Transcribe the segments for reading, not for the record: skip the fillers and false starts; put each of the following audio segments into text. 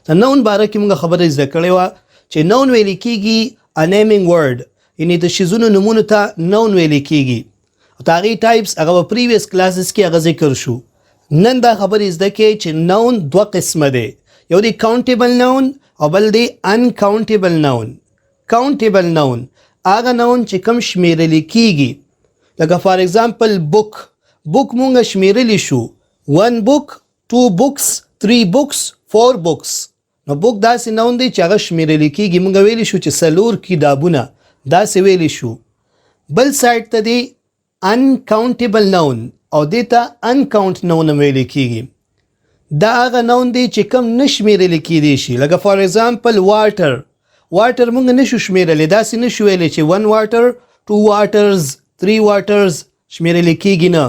د نون باره کې موږ خبره زده کړې وه چې نون ویل کېږي a naming word یعنې د شیزونو نومونو ته نون ویل کېږي او د هغې ټایپس هغه په پریویس کلاسز کې هغه ذکر شو نن دا خبرې زده کې چې نون دوه قسمه دی یو دی کاونټیبل نون او بل دی انکاونټیبل نون کاونټیبل نون هغه نون چې کم شمیرلی کېږي لکه فار ایگزامپل بوک مونږ شمیرلی شو 1 book 2 books 3 books 4 books نو بوک داسې نون دی چې هغه شمیرلی کېږي مونږ ویلی شو چې څلور کتابونه داسې ویلی شو بل سایډ ته دی انکاونټیبل نون او دې ته انکاونټ نون ویلی کېږي دا هغه نون دی چې کم نه شمیرلی کېدی شي لکه فار ایگزامپل واټر مونږ نشو شمیرلی داسې نشو ویلی چې 1 water 2 waters 3 waters شمیرلی کېږي نه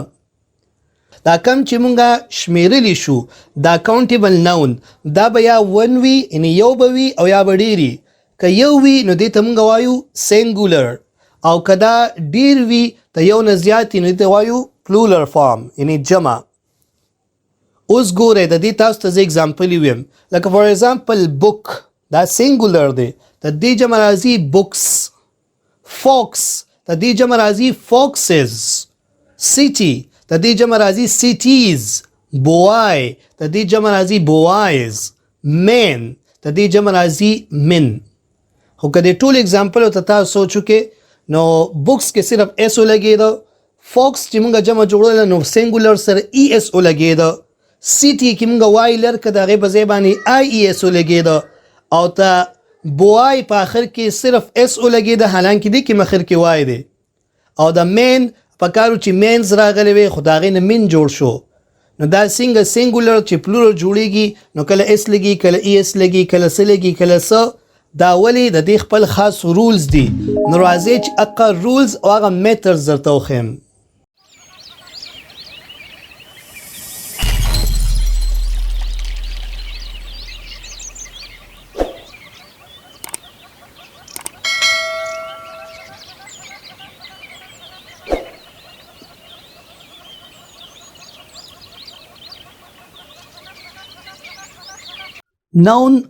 دا کم چې مونږه شمیرلی شو دا کاونټیبل نون دا به یا ون وي یعنې یو به وي او یا به ډېر که یو وي نو دې ته مونږ وایو سینګولر او که دا ډېر وي ته یو نه زیات نو دې ته وایو پلورل فارم یعنې جمع اوس ګورئ د دې تاسو ته زه اګزامپل ویم لکه فار ایگزامپل بوک دا سینګولر دی د دې جمع راځي بوکس فوکس د دې جمع راځي فوکسز سیټي د دې جمع راځي سیټیز بوای د دې جمع راځي بوایز مین د دې جمع راځي من خو که د ټول اگزامپل ته تاسو سوچو کې نو بوکس کې صرف اس ولګېده فوکس چې موږ جمع جوړوله نو سینګولر سره ای اس ولګېده سیټي کې موږ وای لرکه د هغې په ځای باندې آی ای اس ولګېده او ته بوای په آخر کې صرف اس ولګېده حالانکې دې کې مخر کې وای دی او د مین پکارو چې مینز راغلی وي خو د هغې نه مین جوړ شو نو دا څنګه سینګولر چې پلورل جوړیږي نو کله اس لګي کله ای اس لګي کله څه لګي کله څه دا ولې د دې خپل خاص رولز دي نو راځئ چې هغه رولز او هغه میترز درته وښیم نون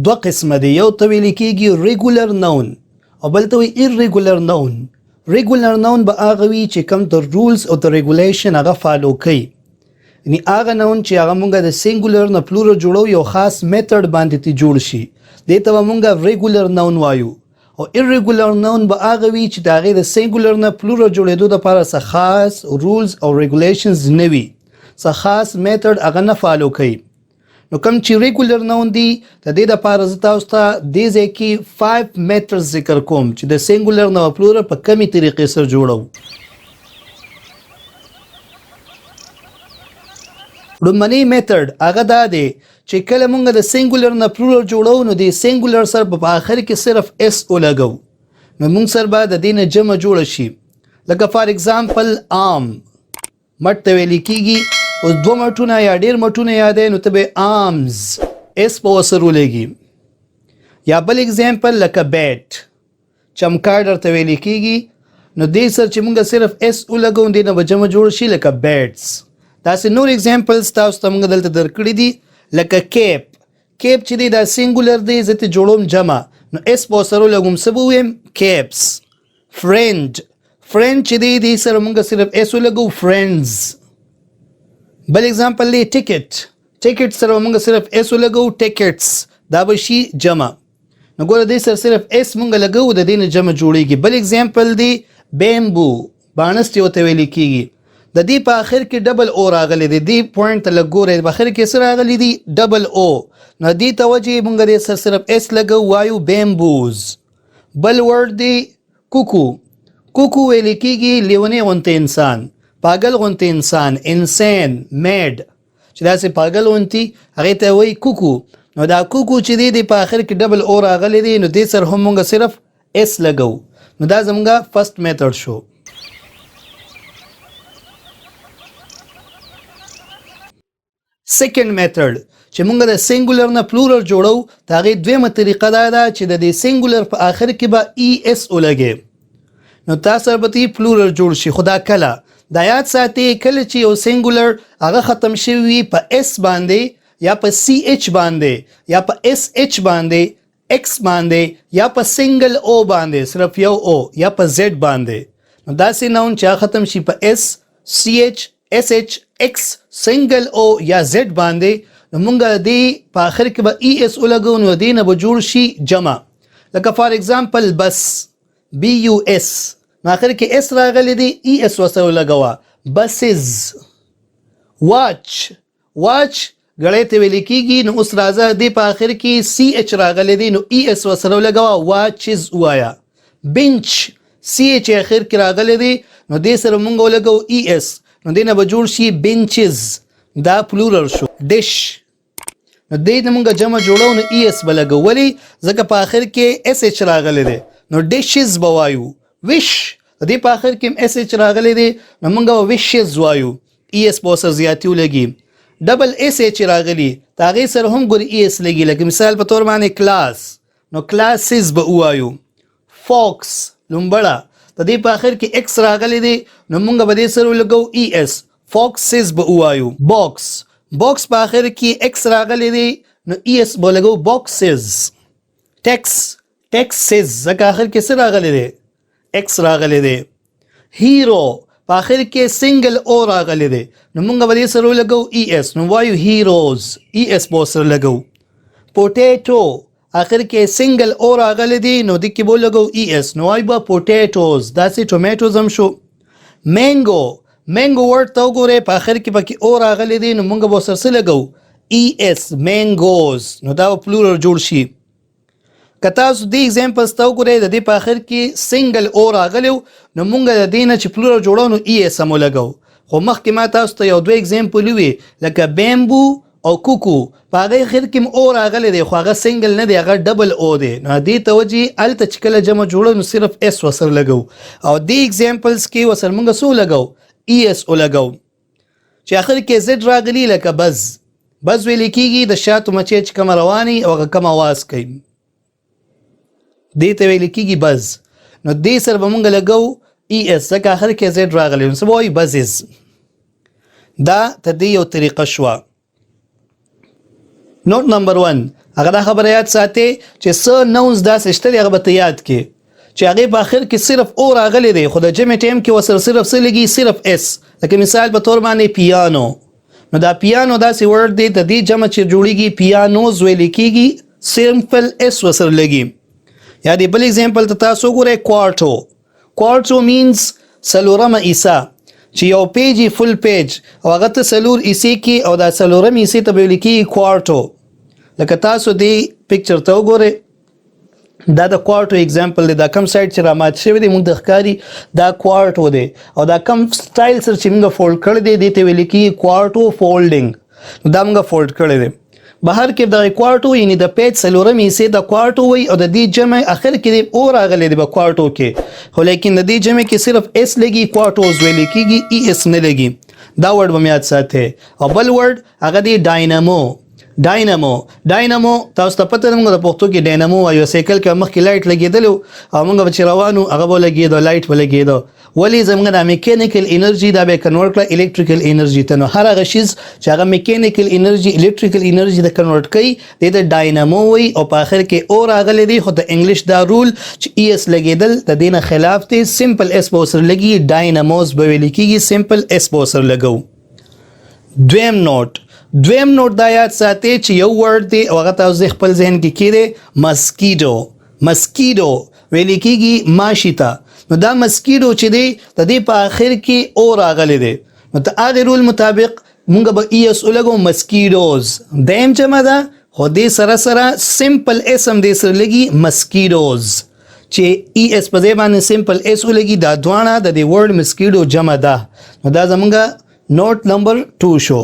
دوه قسمه دی یو ته ویل کېږي ریګولر نون او بل ته وایي ایرریګولر نون ریګولر نون به هغه وي چې کوم د رولز او د ریګولیشن هغه فالو کوي یعنې هغه نون چې هغه مونږ د سینګولر نه پلورل جوړو یو خاص میتھډ باندې تی جوړ شي دې ته به مونږ ریګولر نون وایو او ایرریګولر نون به هغه وي چې د هغې د سینګولر نه پلورل جوړېدو دپاره څه خاص رولز او ریګولیشنز نه وي څه خاص میتھډ هغه نه فالو کوي نو کوم چې ریګولر نون دی د دې دپاره زه تاسو ته دې ځای کې 5 میترز ذکر کوم چې د سینګولر نه پلورل په کمې طریقې سره جوړو لومړنی میتھډ هغه دا دی چې کله مونږ د سینګولر نه پلورل جوړو نو د سینګولر سره په آخر کې صرف اس ولګو نو مونږ سره به د دې نه جمع جوړه شي لکه فار ایگزامپل عام مټ ته ویل کېږي اوس دوه مټونه یا ډېر مټونه یادوي نو ته به آرمز اس په ورسره ولګي یا بل اگزامپل لکه بیټ چمکار درته ویل کېږي نو دې سره چې مونږ صرف اس ولګو دې نه به جمع جوړ شي لکه بیټس داسې نور اگزامپلز تاسو ته مونږ دلته درکړي دي لکه کیپ چې دی دا سینګولر دی زه ترې جوړوم جمع نو اس په ورسره ولګوم څه به ویم کیپس فرینډ چې دی دې سره مونږ صرف اس ولګو فرینډز بل اگزامپل دی ټیکټ سره مونږ صرف اس ولګو ټیکټس دا به شي جمع نو ګوره دې سره صرف اس مونږ لګو د دې نه جمع جوړیږي بل اگزامپل دی بیمبو باڼس چې ورته ویل کېږي د دې په آخر کې ډبل او راغلی دی دې پوینټ ته لږ ګورئ په آخر کې څه راغلی دی ډبل او نو دې ته وجې مونږ دې سره صرف اس لګو وایو بیمبوز بل ورډ دی کوکو ویل کېږي لیونی غونتی انسان پاگل غونتی انسان انسان میډ چې داسې پاگل غونتی هغې ته وایي کوکو نو دا کوکو چې دی د په آخر کې ډبل او راغلی دی نو دې سره هم مونږ صرف اس لګو نو دا زمونږ فرست میتھډ شو سیکنډ میتھډ چې مونږ د سینګولر نه پلورل جوړو د هغې دویمه طریقه دا ده چې د دې سینګولر په آخر کې به ای اس ولګې نو تا سره به تی پلورل جوړ شي خو دا کله دا یاد ساتي کله چې یو سینګولر هغه ختم شوی په اس باندې یا په CH باندې یا په SH باندې X باندې یا په سنگل O باندې صرف یو O یا په Z باندې نو داسې ناون چې ختم شي په S CH SH X سنگل O یا Z باندې نو مونږ دې په آخر کې به ES ولګو نو دې نه به جوړ شي جمع لکه فار ایگزامپل بس BUS نو آخر کې S راغلی دی ES وسره ولګوه بسز واچ غړې ته ویل کېږي نو اوس راځه دې په آخر کې CH راغلی دی نو ES وسره ولګوه واچز وایا بنچ CH آخر کې راغلی دی نو دې سره مونږ ولګو ES نو دې نه به جوړ شي بنچز دا پلورل شو ډش نو دې نه مونږ جمع جوړو نو ES به لګو ولې ځکه په آخر کې SH راغلی دی نو ډشز به وایو وش دې په آخر کې SH راغلی دی نو مونږ به وشز وایو ES به سره زیاتي ولګي ډبل SH راغلی تاغې سره هم ګور ES لګي لکه مثال په تور باندې کلاس نو کلاسز به وایو فوکس لومبړه د دې په آخر کې X راغلی دی نو مونږ به دې سره ولګو ES فوکسز به وایو باکس په آخر کې X راغلی دی نو ES به لګو باکسز ټیکسز ځکه آخر کې څه راغلی دی X راغلی دی هیرو په آخر کې سنگل O راغلی دی نو مونږ به دې سره ولګو ES نو وایو هیروز ES به سره لګو پوټیټو آخر کې سنگل O راغلی دی نو دې کې به ولګو ES نو وایو به پوټیټوز داسې ټومیټوز هم شو مینګو ورډ ته وګورئ په آخر کې پکې O راغلی دی نو مونږ به سره څه لګو ES مینګوز نو دا به پلورل جوړ شي که تاسو دې اگزامپلز ته وګورئ د دې په آخر کې سنگل O راغلی نو مونږ د دې نه چې پلورل جوړو نو ES هم ولګو خو مخکې ما تاسو ته یو دوه اگزامپل وي لکه بیمبو او کوکو په هغې اخر کې O راغلی دی خو هغه سنگل نه دی هغه ډبل O دی نو دې ته وجې هلته چې کله جمع جوړو نو صرف S ورسره لګو او دې اگزامپلز کې ورسره مونږ څه ولګو ES ولګو چې آخر کې Z راغلی لکه بز ویل کېږي د شاتو مچۍ چې کومه رواني او هغه کوم اواز کوي دې ته ویل کېږي بز نو دې سره به مونږ لګو ES ځکه آخر کې Z راغلی نو څه به وایي بزز دا ته دې یو طریقه شوه نوٹ نمبر 1 هغه دا خبره یاد ساتئ چې څه نونز داسې شته دي هغه به ته یاد کړې چې هغې په آخر کې صرف O راغلی دی خو د جمع ټایم کې ورسره صرف څه لګي صرف S لکه مثال په تور باندې پیانو نو دا پیانو داسې ورډ دی د دې جمع چې جوړیږي پیانوز ویل کېږي سمپل S ورسره لګي یا دې بل اگزامپل ته تاسو وګورئ کوارټو مینز څلورمه حصه چې یو پیج فل پیج او هغه ته څلور حصې کې او دا څلورم حصې ته به ویل کېږي کوارټو لکه تاسو دې پکچر ته وګورئ دا د کوارټو اگزامپل دی دا کم سایډ چې رامات شوی دی مونږ د ښکاري دا کوارټو دی او دا کم سټایل سره چې مونږ فولډ کړی دی دې ته ویل کېږي کوارټو فولډینګ دا مونږ فولډ کړی دی بهر کې د کوارټو یعنی د پیج څلورم حصې د کوارټو وي او د دې جمع اخر کې O راغلی دی په کوارټو کې خو لیکن د دې جمع کې صرف S لګي کوارټوز ویل کېږي ES نه لګي دا ورډ به مې یاد ساتئ او بل ورډ هغه دی ډاینامو تاسو ته پته ده موږ د پښتو کې ډاینامو وایو سایکل کې مخکې لایټ لګېدلو او موږ به چې روانو هغه به لګېدو لایټ به لګېدو ولې زموږ د میکانیکل انرژي دا به کنورټ کړه الکتریکل انرژي ته نو هر هغه شیز چې هغه میکانیکل انرژي الکتریکل انرژي د کنورټ کوي د ډاینامو وي او په آخر کې O راغلی دی خو د انګلیش دا رول چې ES لګېدل د دې نه خلاف دی سمپل S به ورسره لګي ډایناموز به ویل کېږي سمپل S به ورسره لګو دویم نوٹ دا یاد ساتئ چې یو ورډ دی او هغه تاسو خپل ذهن کې کېږي مسکیډو ویل کېږي ماشي ته نو دا مسکیډو چې دی د دې په آخر کې O راغلی دی نو د هغې رول مطابق مونږ به ES ولګو مسکیډوز دیم جمع ده خو دې سره سره سمپل S هم دې سره لګي مسکیډوز چې ES په ځای باندې سمپل S ولګي دا دواړه د دې ورډ مسکیډو جمع ده نو دا زمونږ نوٹ نمبر 2 شو